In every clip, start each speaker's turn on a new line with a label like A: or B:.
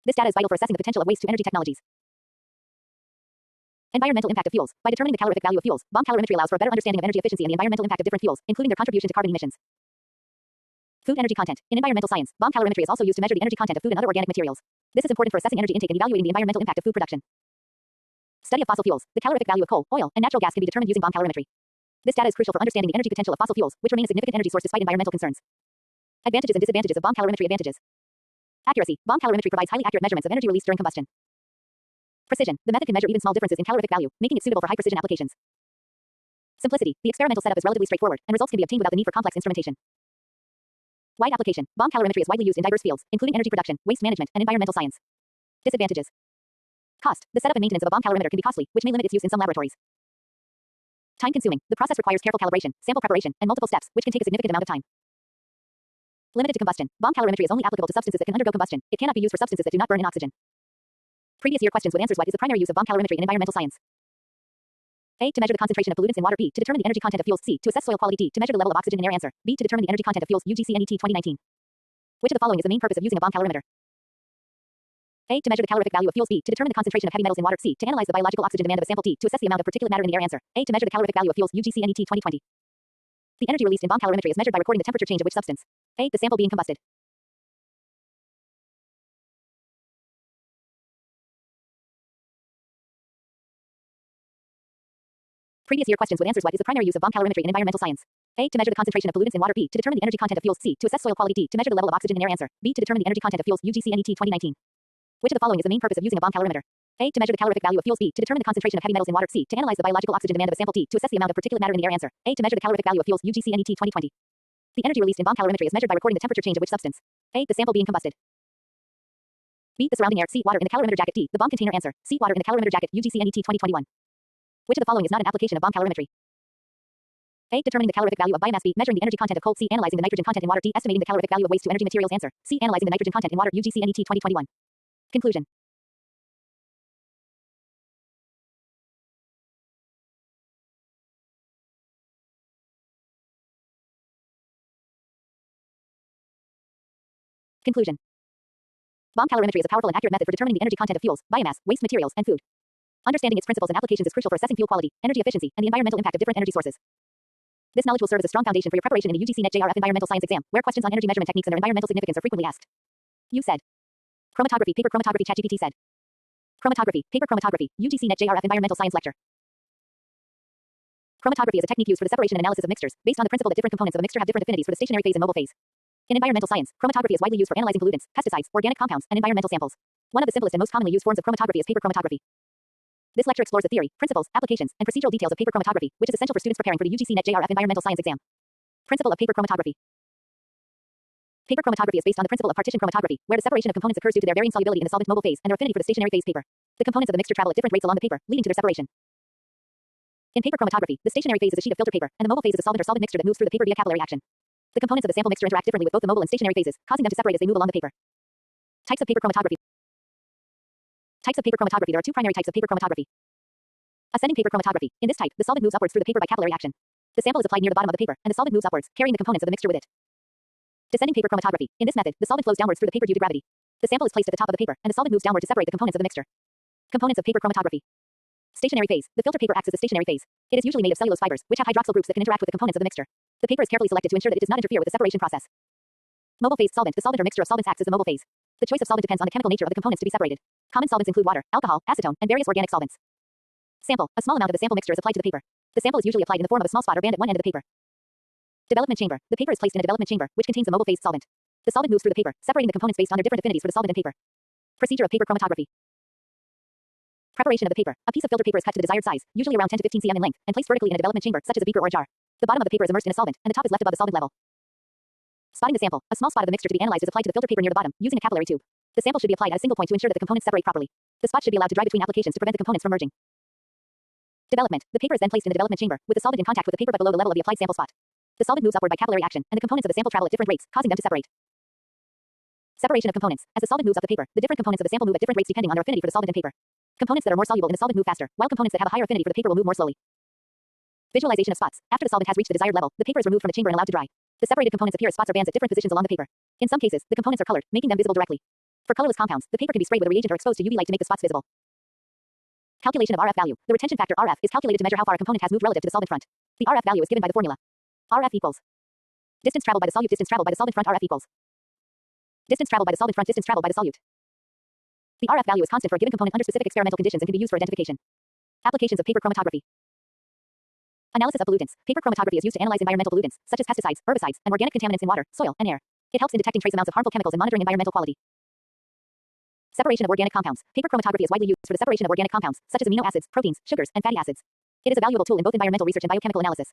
A: This data is vital for assessing the potential of waste-to-energy technologies. Environmental impact of fuels. By determining the calorific value of fuels, bomb calorimetry allows for a better understanding of energy efficiency and the environmental impact of different fuels, including their contribution to carbon emissions. Food energy content. In environmental science, bomb calorimetry is also used to measure the energy content of food and other organic materials. This is important for assessing energy intake and evaluating the environmental impact of food production. Study of fossil fuels. The calorific value of coal, oil, and natural gas can be determined using bomb calorimetry. This data is crucial for understanding the energy potential of fossil fuels, which remain a significant energy source despite environmental concerns. Advantages and disadvantages of bomb calorimetry. Advantages. Accuracy. Bomb calorimetry provides highly accurate measurements of energy released during combustion. Precision. The method can measure even small differences in calorific value, making it suitable for high-precision applications. Simplicity. The experimental setup is relatively straightforward, and results can be obtained without the need for complex instrumentation. Wide application. Bomb calorimetry is widely used in diverse fields, including energy production, waste management, and environmental science. Disadvantages. Cost. The setup and maintenance of a bomb calorimeter can be costly, which may limit its use in some laboratories. Time-consuming. The process requires careful calibration, sample preparation, and multiple steps, which can take a significant amount of time. Limited to combustion. Bomb calorimetry is only applicable to substances that can undergo combustion. It cannot be used for substances that do not burn in oxygen. Previous year questions with answers. What is the primary use of bomb calorimetry in environmental science? A. To measure the concentration of pollutants in water. B. To determine the energy content of fuels. C. To assess soil quality. D. To measure the level of oxygen in air. Answer. B. To determine the energy content of fuels. UGC-NET 2019. Which of the following is the main purpose of using a bomb calorimeter? A. To measure the calorific value of fuels. B. To determine the concentration of heavy metals in water. C. To analyze the biological oxygen demand of a sample. D. To assess the amount of particulate matter in the air. Answer. A. To measure the calorific value of fuels. UGC-NET 2020. The energy released in bomb calorimetry is measured by recording the temperature change of which substance? A. The sample being combusted. Previous year questions with answers. What is the primary use of bomb calorimetry in environmental science? A. To measure the concentration of pollutants in water. B. To determine the energy content of fuels. C. To assess soil quality. D. To measure the level of oxygen in air. Answer. B. To determine the energy content of fuels. UGC-NET 2019. Which of the following is the main purpose of using a bomb calorimeter? A. To measure the calorific value of fuels. B. To determine the concentration of heavy metals in water. C. To analyze the biological oxygen demand of a sample. D. To assess the amount of particulate matter in the air. Answer. A. To measure the calorific value of fuels. UGC-NET 2020. The energy released in bomb calorimetry is measured by recording the temperature change of which substance? A. The sample being combusted. B. The surrounding air. C. Water in the calorimeter jacket. D. The bomb container. Answer. C. Water in the calorimeter jacket. UGC-NET 2021. Which of the following is not an application of bomb calorimetry? A. Determining the calorific value of biomass. B. Measuring the energy content of coal. C. Analyzing the nitrogen content in water. D. Estimating the calorific value of waste-to-energy materials. Answer. C. Analyzing the nitrogen content in water. UGC-NET 2021. Conclusion. Conclusion. Bomb calorimetry is a powerful and accurate method for determining the energy content of fuels, biomass, waste materials, and food. Understanding its principles and applications is crucial for assessing fuel quality, energy efficiency, and the environmental impact of different energy sources. This knowledge will serve as a strong foundation for your preparation in the UGC-NET JRF Environmental Science exam, where questions on energy measurement techniques and their environmental significance are frequently asked. You said. Chromatography. Paper chromatography. ChatGPT said. Chromatography. Paper chromatography. UGC-NET JRF Environmental Science lecture. Chromatography is a technique used for the separation and analysis of mixtures, based on the principle that different components of a mixture have different affinities for the stationary phase and mobile phase. In environmental science, chromatography is widely used for analyzing pollutants, pesticides, organic compounds, and environmental samples. One of the simplest and most commonly used forms of chromatography is paper chromatography. This lecture explores the theory, principles, applications, and procedural details of paper chromatography, which is essential for students preparing for the UGC-NET JRF Environmental Science exam. Principle of paper chromatography. Paper chromatography is based on the principle of partition chromatography, where the separation of components occurs due to their varying solubility in the solvent mobile phase and their affinity for the stationary phase paper. The components of the mixture travel at different rates along the paper, leading to their separation. In paper chromatography, the stationary phase is a sheet of filter paper, and the mobile phase is a solvent or solvent mixture that moves through the paper via capillary action. The components of the sample mixture interact differently with both the mobile and stationary phases, causing them to separate as they move along the paper. Types of paper chromatography. Types of paper chromatography. There are two primary types of paper chromatography. Ascending paper chromatography. In this type, the solvent moves upwards through the paper by capillary action. The sample is applied near the bottom of the paper, and the solvent moves upwards, carrying the components of the mixture with it. Descending paper chromatography. In this method, the solvent flows downwards through the paper due to gravity. The sample is placed at the top of the paper, and the solvent moves downward to separate the components of the mixture. Components of paper chromatography. Stationary phase. The filter paper acts as a stationary phase. It is usually made of cellulose fibers, which have hydroxyl groups that can interact with the components of the mixture. The paper is carefully selected to ensure that it does not interfere with the separation process. Mobile phase. Solvent. The solvent or mixture of solvents acts as the mobile phase. The choice of solvent depends on the chemical nature of the components to be separated. Common solvents include water, alcohol, acetone, and various organic solvents. Sample. A small amount of the sample mixture is applied to the paper. The sample is usually applied in the form of a small spot or band at one end of the paper. Development chamber. The paper is placed in a development chamber, which contains the mobile phase solvent. The solvent moves through the paper, separating the components based on their different affinities for the solvent and paper. Procedure of paper chromatography. Preparation of the paper. A piece of filter paper is cut to the desired size, usually around 10 to 15 cm in length, and placed vertically in a development chamber, such as a beaker or a jar. The bottom of the paper is immersed in a solvent, and the top is left above the solvent level. Spotting the sample. A small spot of the mixture to be analyzed is applied to the filter paper near the bottom, using a capillary tube. The sample should be applied at a single point to ensure that the components separate properly. The spot should be allowed to dry between applications to prevent the components from merging. Development. The paper is then placed in the development chamber, with the solvent in contact with the paper but below the level of the applied sample spot. The solvent moves upward by capillary action, and the components of the sample travel at different rates, causing them to separate. Separation of components. As the solvent moves up the paper, the different components of the sample move at different rates depending on their affinity for the solvent and paper. Components that are more soluble in the solvent move faster, while components that have a higher affinity for the paper will move more slowly. Visualization of spots. After the solvent has reached the desired level, the paper is removed from the chamber and allowed to dry. The separated components appear as spots or bands at different positions along the paper. In some cases, the components are colored, making them visible directly. For colorless compounds, the paper can be sprayed with a reagent or exposed to UV light to make the spots visible. Calculation of RF value. The retention factor RF is calculated to measure how far a component has moved relative to the solvent front. The RF value is given by the formula. RF equals distance traveled by the solute, distance traveled by the solvent front. RF equals distance traveled by the solvent front, distance traveled by the solute. The RF value is constant for a given component under specific experimental conditions and can be used for identification. Applications of paper chromatography. Analysis of pollutants. Paper chromatography is used to analyze environmental pollutants, such as pesticides, herbicides, and organic contaminants in water, soil, and air. It helps in detecting trace amounts of harmful chemicals and monitoring environmental quality. Separation of organic compounds. Paper chromatography is widely used for the separation of organic compounds, such as amino acids, proteins, sugars, and fatty acids. It is a valuable tool in both environmental research and biochemical analysis.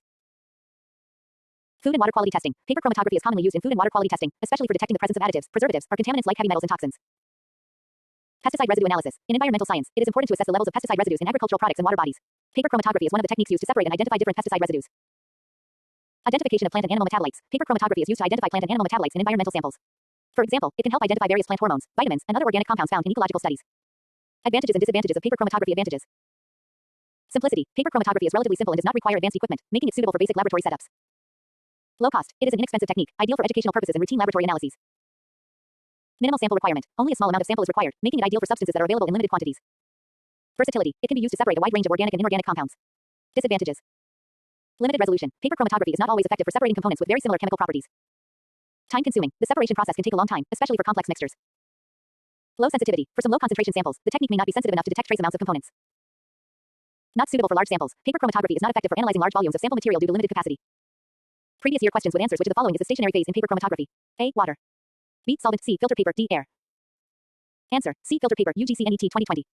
A: Food and water quality testing. Paper chromatography is commonly used in food and water quality testing, especially for detecting the presence of additives, preservatives, or contaminants like heavy metals and toxins. Pesticide residue analysis. In environmental science, it is important to assess the levels of pesticide residues in agricultural products and water bodies. Paper chromatography is one of the techniques used to separate and identify different pesticide residues. Identification of plant and animal metabolites. Paper chromatography is used to identify plant and animal metabolites in environmental samples. For example, it can help identify various plant hormones, vitamins, and other organic compounds found in ecological studies. Advantages and disadvantages of paper chromatography. Advantages. Simplicity. Paper chromatography is relatively simple and does not require advanced equipment, making it suitable for basic laboratory setups. Low cost. It is an inexpensive technique, ideal for educational purposes and routine laboratory analyses. Minimal sample requirement. Only a small amount of sample is required, making it ideal for substances that are available in limited quantities. Versatility. It can be used to separate a wide range of organic and inorganic compounds. Disadvantages. Limited resolution. Paper chromatography is not always effective for separating components with very similar chemical properties. Time consuming. The separation process can take a long time, especially for complex mixtures. Low sensitivity. For some low concentration samples, the technique may not be sensitive enough to detect trace amounts of components. Not suitable for large samples. Paper chromatography is not effective for analyzing large volumes of sample material due to limited capacity. Previous year questions with answers. Which of the following is a stationary phase in paper chromatography? A. Water. B. Solvent. C. Filter paper. D. Air. Answer. C. Filter paper. UGC NET 2020.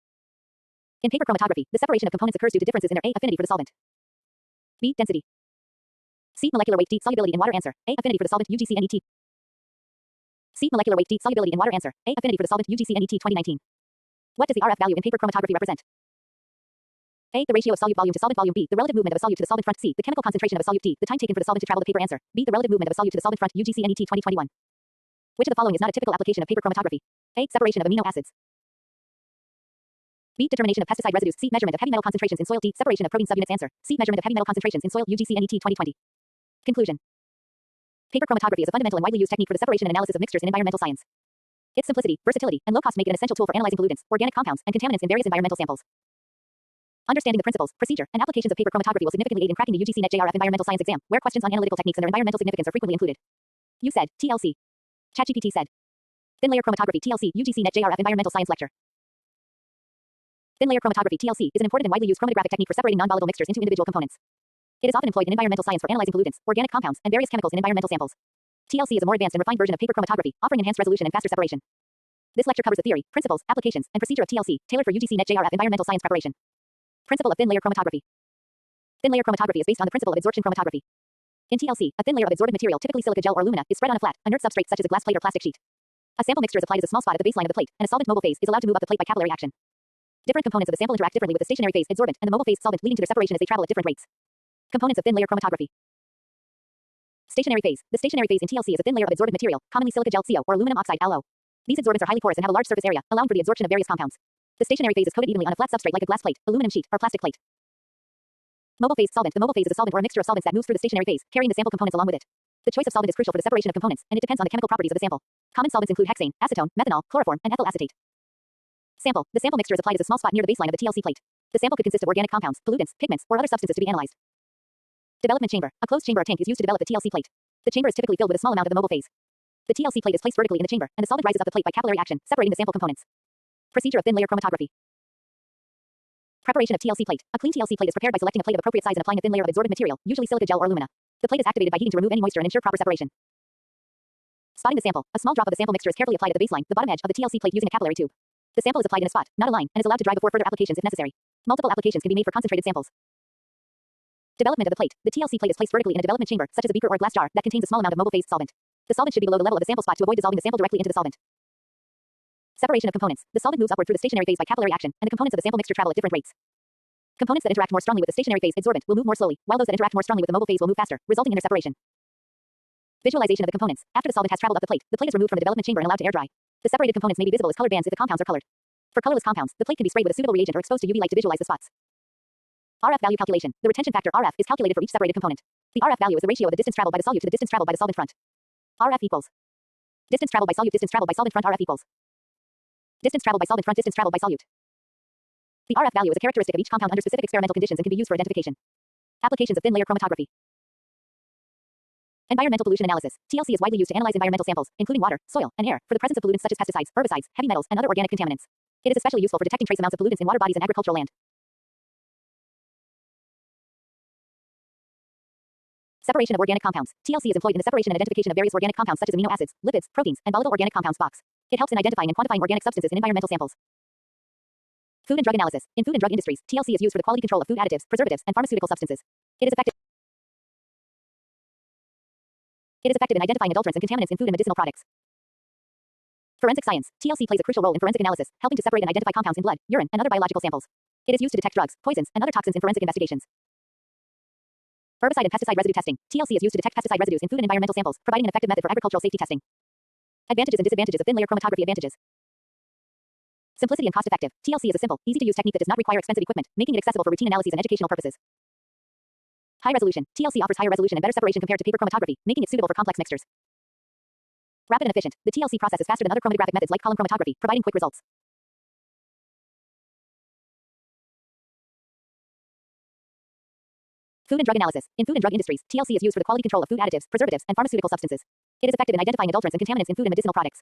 A: In paper chromatography, the separation of components occurs due to differences in their A. Affinity for the solvent. B. Density. C. Molecular weight. D. Solubility in water. Answer. A. Affinity for the solvent. UGC NET. C. Molecular weight. D. Solubility in water. Answer. A. Affinity for the solvent. UGC NET 2019. What does the RF value in paper chromatography represent? A. The ratio of solute volume to solvent volume. B. The relative movement of a solute to the solvent front. C. The chemical concentration of a solute. D. The time taken for the solvent to travel the paper. Answer. B. The relative movement of a solute to the solvent front. UGC NET 2021. Which of the following is not a typical application of paper chromatography? A. Separation of amino acids. B. Determination of pesticide residues. C. Measurement of heavy metal concentrations in soil. D. Separation of protein subunits. Answer. C. Measurement of heavy metal concentrations in soil. UGC NET 2020. Conclusion. Paper chromatography is a fundamental and widely used technique for the separation and analysis of mixtures in environmental science. Its simplicity, versatility, and low cost make it an essential tool for analyzing pollutants, organic compounds, and contaminants in various environmental samples. Understanding the principles, procedure, and applications of paper chromatography will significantly aid in cracking the UGC NET JRF environmental science exam, where questions on analytical techniques and their environmental significance are frequently included. You said, TLC. ChatGPT said. Thin layer chromatography TLC UGC NET JRF environmental science lecture. Thin layer chromatography TLC is an important and widely used chromatographic technique for separating non-volatile mixtures into individual components. It is often employed in environmental science for analyzing pollutants, organic compounds, and various chemicals in environmental samples. TLC is a more advanced and refined version of paper chromatography, offering enhanced resolution and faster separation. This lecture covers the theory, principles, applications, and procedure of TLC, tailored for UGC NET JRF environmental science preparation. Principle of thin layer chromatography. Thin layer chromatography is based on the principle of adsorption chromatography. In TLC, a thin layer of adsorbent material, typically silica gel or alumina, is spread on a flat, inert substrate such as a glass plate or plastic sheet. A sample mixture is applied as a small spot at the baseline of the plate, and a solvent mobile phase is allowed to move up the plate by capillary action. Different components of the sample interact differently with the stationary phase adsorbent and the mobile phase solvent, leading to their separation as they travel at different rates. Components of thin layer chromatography. Stationary phase. The stationary phase in TLC is a thin layer of adsorbent material, commonly silica gel CO or aluminum oxide AlO. These adsorbents are highly porous and have a large surface area, allowing for the adsorption of various compounds. The stationary phase is coated evenly on a flat substrate like a glass plate, aluminum sheet, or plastic plate. Mobile phase solvent. The mobile phase is a solvent or a mixture of solvents that moves through the stationary phase, carrying the sample components along with it. The choice of solvent is crucial for the separation of components, and it depends on the chemical properties of the sample. Common solvents include hexane, acetone, methanol, chloroform, and ethyl acetate. Sample. The sample mixture is applied as a small spot near the baseline of the TLC plate. The sample could consist of organic compounds, pollutants, pigments, or other substances to be analyzed. Development chamber. A closed chamber or tank is used to develop the TLC plate. The chamber is typically filled with a small amount of the mobile phase. The TLC plate is placed vertically in the chamber, and the solvent rises up the plate by capillary action, separating the sample components. Procedure of thin layer chromatography. Preparation of TLC plate. A clean TLC plate is prepared by selecting a plate of appropriate size and applying a thin layer of adsorbent material, usually silica gel or alumina. The plate is activated by heating to remove any moisture and ensure proper separation. Spotting the sample. A small drop of the sample mixture is carefully applied at the baseline, the bottom edge of the TLC plate using a capillary tube. The sample is applied in a spot, not a line, and is allowed to dry before further applications if necessary. Multiple applications can be made for concentrated samples. Development of the plate. The TLC plate is placed vertically in a development chamber, such as a beaker or a glass jar, that contains a small amount of mobile phase solvent. The solvent should be below the level of the sample spot to avoid dissolving the sample directly into the solvent. Separation of components. The solvent moves upward through the stationary phase by capillary action, and the components of the sample mixture travel at different rates. Components that interact more strongly with the stationary phase adsorbent will move more slowly, while those that interact more strongly with the mobile phase will move faster, resulting in their separation. Visualization of the components. After the solvent has traveled up the plate is removed from the development chamber and allowed to air dry. The separated components may be visible as colored bands if the compounds are colored. For colorless compounds, the plate can be sprayed with a suitable reagent or exposed to UV light to visualize the spots. RF value calculation. The retention factor RF is calculated for each separated component. The RF value is the ratio of the distance traveled by the solute to the distance traveled by the solvent front. RF equals distance traveled by solute, distance traveled by solvent front. RF equals Distance traveled by solvent front distance traveled by solute. The RF value is a characteristic of each compound under specific experimental conditions and can be used for identification. Applications of thin layer chromatography. Environmental pollution analysis. TLC is widely used to analyze environmental samples, including water, soil, and air, for the presence of pollutants such as pesticides, herbicides, heavy metals, and other organic contaminants. It is especially useful for detecting trace amounts of pollutants in water bodies and agricultural land. Separation of organic compounds. TLC is employed in the separation and identification of various organic compounds such as amino acids, lipids, proteins, and volatile organic compounds box. It helps in identifying and quantifying organic substances in environmental samples. Food and drug analysis. In food and drug industries, TLC is used for the quality control of food additives, preservatives, and pharmaceutical substances. It is effective in identifying adulterants and contaminants in food and medicinal products. Forensic science. TLC plays a crucial role in forensic analysis, helping to separate and identify compounds in blood, urine, and other biological samples. It is used to detect drugs, poisons, and other toxins in forensic investigations. Herbicide and pesticide residue testing. TLC is used to detect pesticide residues in food and environmental samples, providing an effective method for agricultural safety testing. Advantages and disadvantages of thin layer chromatography. Advantages. Simplicity and cost-effective. TLC is a simple, easy-to-use technique that does not require expensive equipment, making it accessible for routine analyses and educational purposes. High resolution. TLC offers higher resolution and better separation compared to paper chromatography, making it suitable for complex mixtures. Rapid and efficient. The TLC process is faster than other chromatographic methods like column chromatography, providing quick results. Food and drug analysis. In food and drug industries, TLC is used for the quality control of food additives, preservatives, and pharmaceutical substances. It is effective in identifying adulterants and contaminants in food and medicinal products.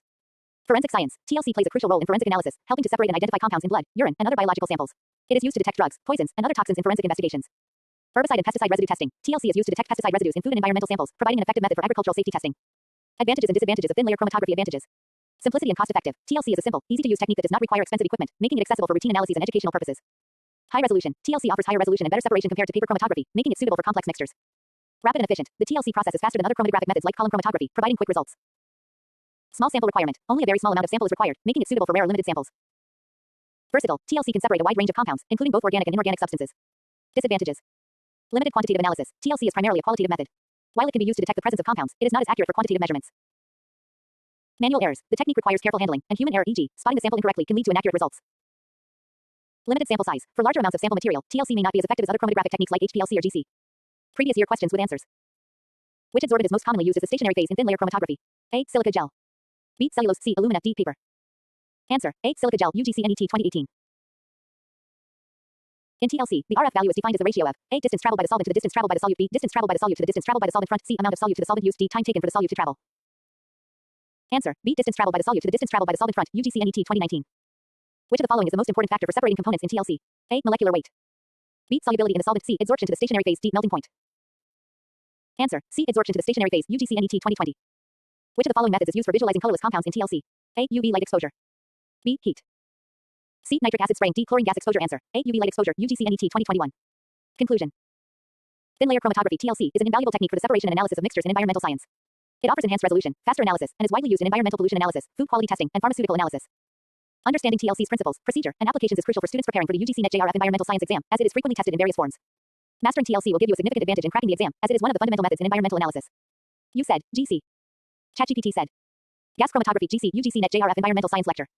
A: Forensic science. TLC plays a crucial role in forensic analysis, helping to separate and identify compounds in blood, urine, and other biological samples. It is used to detect drugs, poisons, and other toxins in forensic investigations. Herbicide and pesticide residue testing. TLC is used to detect pesticide residues in food and environmental samples, providing an effective method for agricultural safety testing. Advantages and disadvantages of thin layer chromatography. Advantages. Simplicity and cost-effective. TLC is a simple, easy-to-use technique that does not require expensive equipment, making it accessible for routine analyses and educational purposes. High resolution. TLC offers higher resolution and better separation compared to paper chromatography, making it suitable for complex mixtures. Rapid and efficient. The TLC process is faster than other chromatographic methods like column chromatography, providing quick results. Small sample requirement. Only a very small amount of sample is required, making it suitable for rare or limited samples. Versatile. TLC can separate a wide range of compounds, including both organic and inorganic substances. Disadvantages. Limited quantitative analysis. TLC is primarily a qualitative method. While it can be used to detect the presence of compounds, it is not as accurate for quantitative measurements. Manual errors. The technique requires careful handling, and human error, e.g., spotting the sample incorrectly, can lead to inaccurate results. Limited sample size. For larger amounts of sample material, TLC may not be as effective as other chromatographic techniques like HPLC or GC. Previous year questions with answers. Which adsorbent is most commonly used as a stationary phase in thin layer chromatography? A. Silica gel. B. Cellulose. C. Alumina. D. Paper. Answer. A. Silica gel. UGC NET 2018. In TLC, the RF value is defined as the ratio of A. Distance traveled by the solvent to the distance traveled by the solute. B. Distance traveled by the solute to the distance traveled by the solvent front. C. Amount of solute to the solvent used. D. Time taken for the solute to travel. Answer. B. Distance traveled by the solute to the distance traveled by the solvent front. UGC NET 2019. Which of the following is the most important factor for separating components in TLC? A. Molecular weight. B. Solubility in the solvent. C. Adsorption to the stationary phase. D. Melting point. Answer. C. Adsorption to the stationary phase. UGC NET 2020. Which of the following methods is used for visualizing colorless compounds in TLC? A. UV light exposure. B. Heat. C. Nitric acid spraying. D. Chlorine gas exposure. Answer. A. UV light exposure. UGC NET 2021. Conclusion. Thin layer chromatography TLC is an invaluable technique for the separation and analysis of mixtures in environmental science. It offers enhanced resolution, faster analysis, and is widely used in environmental pollution analysis, food quality testing, and pharmaceutical analysis. Understanding TLC's principles, procedure, and applications is crucial for students preparing for the UGC NET JRF environmental science exam, as it is frequently tested in various forms. Mastering TLC will give you a significant advantage in cracking the exam, as it is one of the fundamental methods in environmental analysis. You said, GC. ChatGPT said. Gas chromatography GC UGC NET JRF environmental science lecture.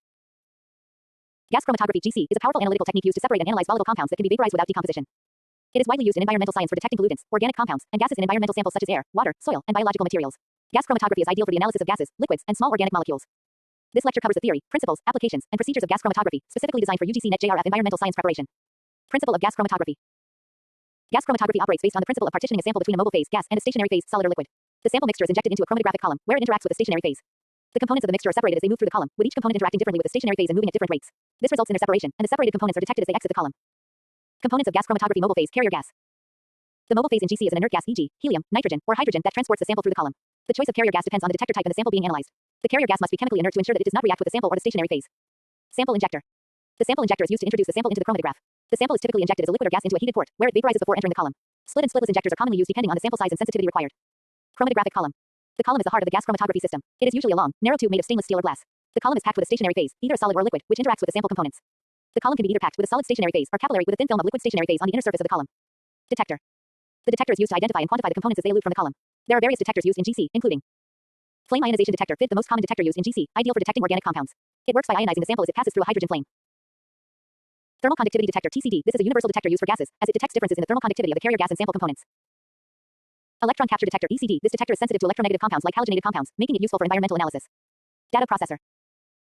A: Gas chromatography GC is a powerful analytical technique used to separate and analyze volatile compounds that can be vaporized without decomposition. It is widely used in environmental science for detecting pollutants, organic compounds, and gases in environmental samples such as air, water, soil, and biological materials. Gas chromatography is ideal for the analysis of gases, liquids, and small organic molecules. This lecture covers the theory, principles, applications, and procedures of gas chromatography, specifically designed for UGC NET JRF environmental science preparation. Principle of gas chromatography. Gas chromatography operates based on the principle of partitioning a sample between a mobile phase gas and a stationary phase solid or liquid. The sample mixture is injected into a chromatographic column, where it interacts with a stationary phase. The components of the mixture are separated as they move through the column, with each component interacting differently with the stationary phase and moving at different rates. This results in their separation, and the separated components are detected as they exit the column. Components of gas chromatography. Mobile phase carrier gas. The mobile phase in GC is an inert gas, e.g., helium, nitrogen, or hydrogen that transports the sample through the column. The choice of carrier gas depends on the detector type and the sample being analyzed. The carrier gas must be chemically inert to ensure that it does not react with the sample or the stationary phase. Sample injector. The sample injector is used to introduce the sample into the chromatograph. The sample is typically injected as a liquid or gas into a heated port, where it vaporizes before entering the column. Split and splitless injectors are commonly used depending on the sample size and sensitivity required. Chromatographic column. The column is the heart of the gas chromatography system. It is usually a long, narrow tube made of stainless steel or glass. The column is packed with a stationary phase, either a solid or a liquid, which interacts with the sample components. The column can be either packed with a solid stationary phase or capillary with a thin film of liquid stationary phase on the inner surface of the column. Detector. The detector is used to identify and quantify the components as they elute from the column. There are various detectors used in GC, including flame ionization detector, FID, the most common detector used in GC, ideal for detecting organic compounds. It works by ionizing the sample as it passes through a hydrogen flame. Thermal conductivity detector, TCD. This is a universal detector used for gases, as it detects differences in the thermal conductivity of the carrier gas and sample components. Electron capture detector, ECD. This detector is sensitive to electronegative compounds like halogenated compounds, making it useful for environmental analysis. Data processor.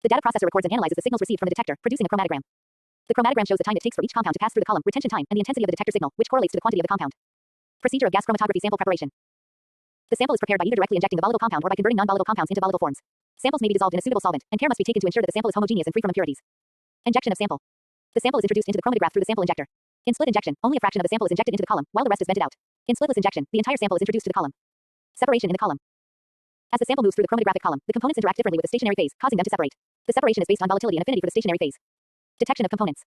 A: The data processor records and analyzes the signals received from the detector, producing a chromatogram. The chromatogram shows the time it takes for each compound to pass through the column, retention time, and the intensity of the detector signal, which correlates to the quantity of the compound. Procedure of gas chromatography sample preparation. The sample is prepared by either directly injecting the volatile compound or by converting non-volatile compounds into volatile forms. Samples may be dissolved in a suitable solvent, and care must be taken to ensure that the sample is homogeneous and free from impurities. Injection of sample. The sample is introduced into the chromatograph through the sample injector. In split injection, only a fraction of the sample is injected into the column, while the rest is vented out. In splitless injection, the entire sample is introduced to the column. Separation in the column. As the sample moves through the chromatographic column, the components interact differently with the stationary phase, causing them to separate. The separation is based on volatility and affinity for the stationary phase. Detection of components.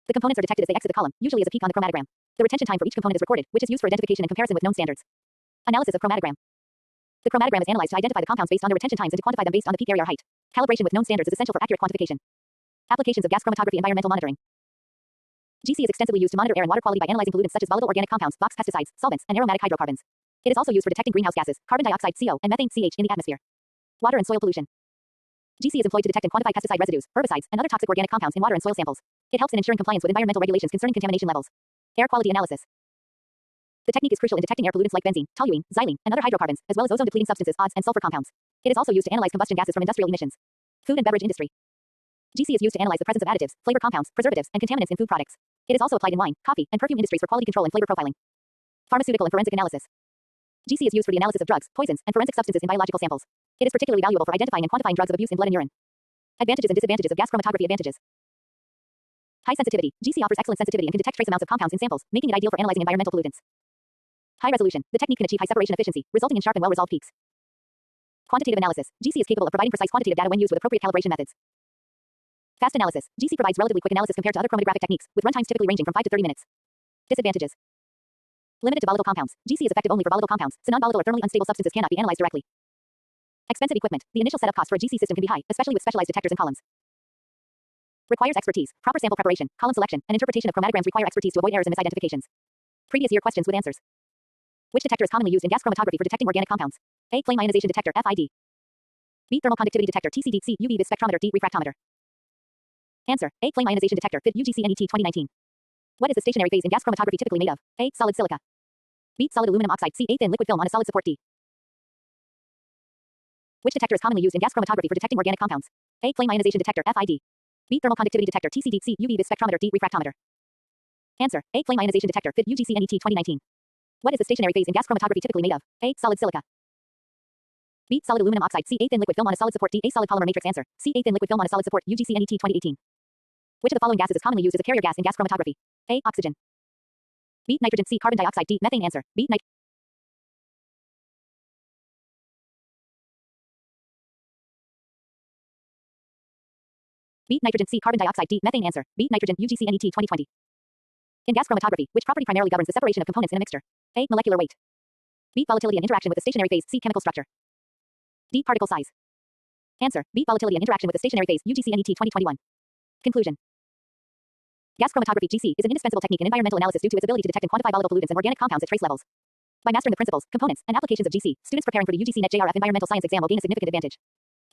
A: The components are detected as they exit the column, usually as a peak on the chromatogram. The retention time for each component is recorded, which is used for identification and comparison with known standards. Analysis of chromatogram. The chromatogram is analyzed to identify the compounds based on their retention times and to quantify them based on the peak area or height. Calibration with known standards is essential for accurate quantification. Applications of gas chromatography. Environmental monitoring. GC is extensively used to monitor air and water quality by analyzing pollutants such as volatile organic compounds, box pesticides, solvents, and aromatic hydrocarbons. It is also used for detecting greenhouse gases, carbon dioxide (CO), and methane (CH) in the atmosphere. Water and soil pollution. GC is employed to detect and quantify pesticide residues, herbicides, and other toxic organic compounds in water and soil samples. It helps in ensuring compliance with environmental regulations concerning contamination levels. Air quality analysis. The technique is crucial in detecting air pollutants like benzene, toluene, xylene, and other hydrocarbons, as well as ozone-depleting substances, odds, and sulfur compounds. It is also used to analyze combustion gases from industrial emissions. Food and beverage industry. GC is used to analyze the presence of additives, flavor compounds, preservatives, and contaminants in food products. It is also applied in wine, coffee, and perfume industries for quality control and flavor profiling. Pharmaceutical and forensic analysis. GC is used for the analysis of drugs, poisons, and forensic substances in biological samples. It is particularly valuable for identifying and quantifying drugs of abuse in blood and urine. Advantages and disadvantages of gas chromatography. Advantages. High sensitivity. GC offers excellent sensitivity and can detect trace amounts of compounds in samples, making it ideal for analyzing environmental pollutants. High resolution. The technique can achieve high separation efficiency, resulting in sharp and well-resolved peaks. Quantitative analysis. GC is capable of providing precise quantitative data when used with appropriate calibration methods. Fast analysis. GC provides relatively quick analysis compared to other chromatographic techniques, with runtimes typically ranging from 5 to 30 minutes. Disadvantages. Limited to volatile compounds. GC is effective only for volatile compounds, so non-volatile or thermally unstable substances cannot be analyzed directly. Expensive equipment. The initial setup cost for a GC system can be high, especially with specialized detectors and columns. Requires expertise. Proper sample preparation, column selection, and interpretation of chromatograms require expertise to avoid errors and misidentifications. Previous year questions with answers. Which detector is commonly used in gas chromatography for detecting organic compounds? A. Flame ionization detector, FID. B. Thermal conductivity detector, TCD. C. UV vis spectrometer, D. Refractometer. Answer. A. Flame ionization detector, FID. UGC-NET 2019. What is the stationary phase in gas chromatography typically made of? A. Solid silica. B. Solid aluminum oxide. C. A. Thin liquid film on a solid support. D. Which detector is commonly used in gas chromatography for detecting organic compounds? A. Flame ionization detector, FID. B. Thermal conductivity detector, TCD. C. UV vis spectrometer, D. Refractometer. Answer. A. Flame ionization detector, FID. UGC-NET 2019. What is the stationary phase in gas chromatography typically made of? A. Solid silica. B. Solid aluminum oxide. C. A. Thin liquid film on a solid support. D. A. Solid polymer matrix. Answer. C. A. Thin liquid film on a solid support. UGC-NET 2018. Which of the following gases is commonly used as a carrier gas in gas chromatography? A. Oxygen. B. Nitrogen. C. Carbon dioxide. D. Methane. Answer. B. B. Nitrogen. C. Carbon dioxide. D. Methane. Answer. B. Nitrogen. UGC-NET 2020. In gas chromatography, which property primarily governs the separation of components in a mixture? A. Molecular weight. B. Volatility and interaction with the stationary phase. C. Chemical structure. D. Particle size. Answer. B. Volatility and interaction with the stationary phase. UGC-NET 2021. Conclusion. Gas chromatography (GC) is an indispensable technique in environmental analysis due to its ability to detect and quantify volatile pollutants and organic compounds at trace levels. By mastering the principles, components, and applications of GC, students preparing for the UGC-NET JRF environmental science exam will gain a significant advantage.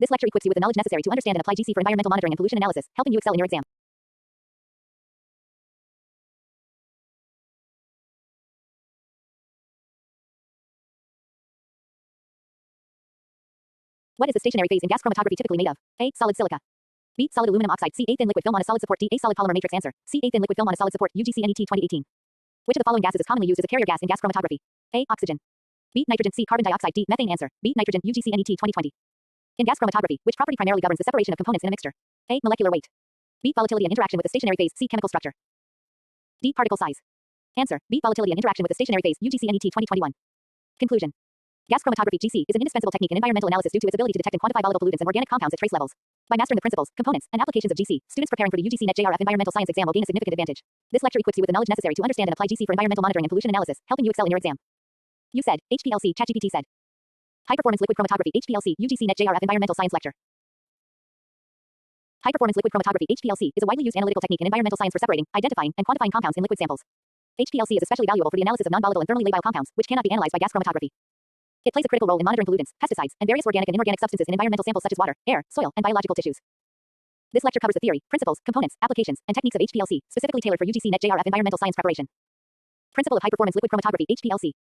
A: This lecture equips you with the knowledge necessary to understand and apply GC for environmental monitoring and pollution analysis, helping you excel in your exam. What is the stationary phase in gas chromatography typically made of? A. Solid silica. B. Solid aluminum oxide. C. A. Thin liquid film on a solid support. D. A. Solid polymer matrix. Answer. C. A. Thin liquid film on a solid support. UGC-NET 2018. Which of the following gases is commonly used as a carrier gas in gas chromatography? A. Oxygen. B. Nitrogen. C. Carbon dioxide. D. Methane. Answer. B. Nitrogen. UGC-NET 2020. In gas chromatography, which property primarily governs the separation of components in a mixture? A. Molecular weight. B. Volatility and interaction with the stationary phase. C. Chemical structure. D. Particle size. Answer. B. Volatility and interaction with the stationary phase. UGC-NET 2021. Conclusion. Gas chromatography (GC) is an indispensable technique in environmental analysis due to its ability to detect and quantify volatile pollutants and organic compounds at trace levels. By mastering the principles, components, and applications of GC, students preparing for the UGC-NET JRF environmental science exam will gain a significant advantage. This lecture equips you with the knowledge necessary to understand and apply GC for environmental monitoring and pollution analysis, helping you excel in your exam. You said, HPLC, ChatGPT said. High performance liquid chromatography HPLC UGC-NET JRF environmental science lecture. High performance liquid chromatography HPLC is a widely used analytical technique in environmental science for separating, identifying, and quantifying compounds in liquid samples. HPLC is especially valuable for the analysis of non-volatile and thermally labile compounds, which cannot be analyzed by gas chromatography. It plays a critical role in monitoring pollutants, pesticides, and various organic and inorganic substances in environmental samples such as water, air, soil, and biological tissues. This lecture covers the theory, principles, components, applications, and techniques of HPLC, specifically tailored for UGC-NET JRF environmental science preparation. Principle of high-performance liquid chromatography (HPLC).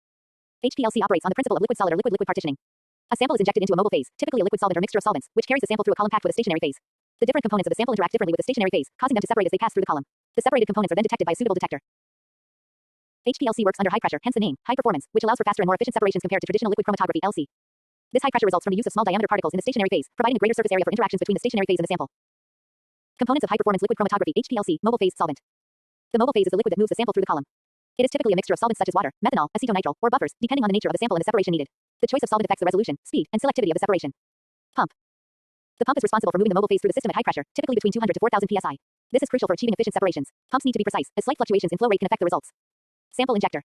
A: HPLC operates on the principle of liquid-solid or liquid-liquid partitioning. A sample is injected into a mobile phase, typically a liquid solvent or mixture of solvents, which carries the sample through a column packed with a stationary phase. The different components of the sample interact differently with the stationary phase, causing them to separate as they pass through the column. The separated components are then detected by a suitable detector. HPLC works under high pressure, hence the name, high performance, which allows for faster and more efficient separations compared to traditional liquid chromatography (LC). This high pressure results from the use of small diameter particles in the stationary phase, providing a greater surface area for interactions between the stationary phase and the sample. Components of high performance liquid chromatography (HPLC) mobile phase solvent. The mobile phase is the liquid that moves the sample through the column. It is typically a mixture of solvents such as water, methanol, acetonitrile, or buffers, depending on the nature of the sample and the separation needed. The choice of solvent affects the resolution, speed, and selectivity of the separation. Pump. The pump is responsible for moving the mobile phase through the system at high pressure, typically between 200 to 4000 psi. This is crucial for achieving efficient separations. Pumps need to be precise, as slight fluctuations in flow rate can affect the results. Sample injector.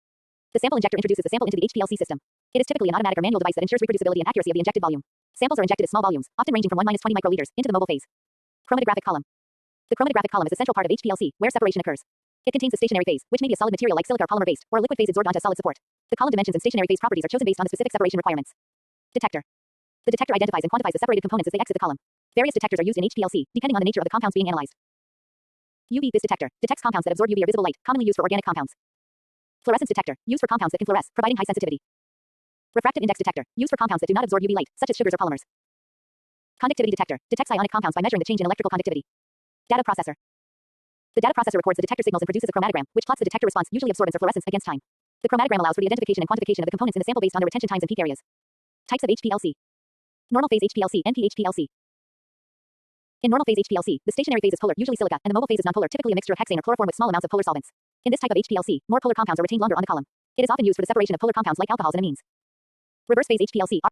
A: The sample injector introduces the sample into the HPLC system. It is typically an automatic or manual device that ensures reproducibility and accuracy of the injected volume. Samples are injected at small volumes, often ranging from 1-20 microliters, into the mobile phase. Chromatographic column. The chromatographic column is a central part of HPLC, where separation occurs. It contains the stationary phase, which may be a solid material like silica or polymer-based, or a liquid phase adsorbed onto a solid support. The column dimensions and stationary phase properties are chosen based on the specific separation requirements. Detector. The detector identifies and quantifies the separated components as they exit the column. Various detectors are used in HPLC, depending on the nature of the compounds being analyzed. UV-Vis detector detects compounds that absorb UV or visible light, commonly used for organic compounds. Fluorescence detector, used for compounds that can fluoresce, providing high sensitivity. Refractive index detector, used for compounds that do not absorb UV light, such as sugars or polymers. Conductivity detector, detects ionic compounds by measuring the change in electrical conductivity. Data processor. The data processor records the detector signals and produces a chromatogram, which plots the detector response, usually absorbance or fluorescence, against time. The chromatogram allows for the identification and quantification of the components in the sample based on their retention times and peak areas. Types of HPLC. Normal phase HPLC, NP-HPLC. In normal phase HPLC, the stationary phase is polar, usually silica, and the mobile phase is nonpolar, typically a mixture of hexane or chloroform with small amounts of polar solvents. In this type of HPLC, more polar compounds are retained longer on the column. It is often used for the separation of polar compounds like alcohols and amines. Reverse phase HPLC.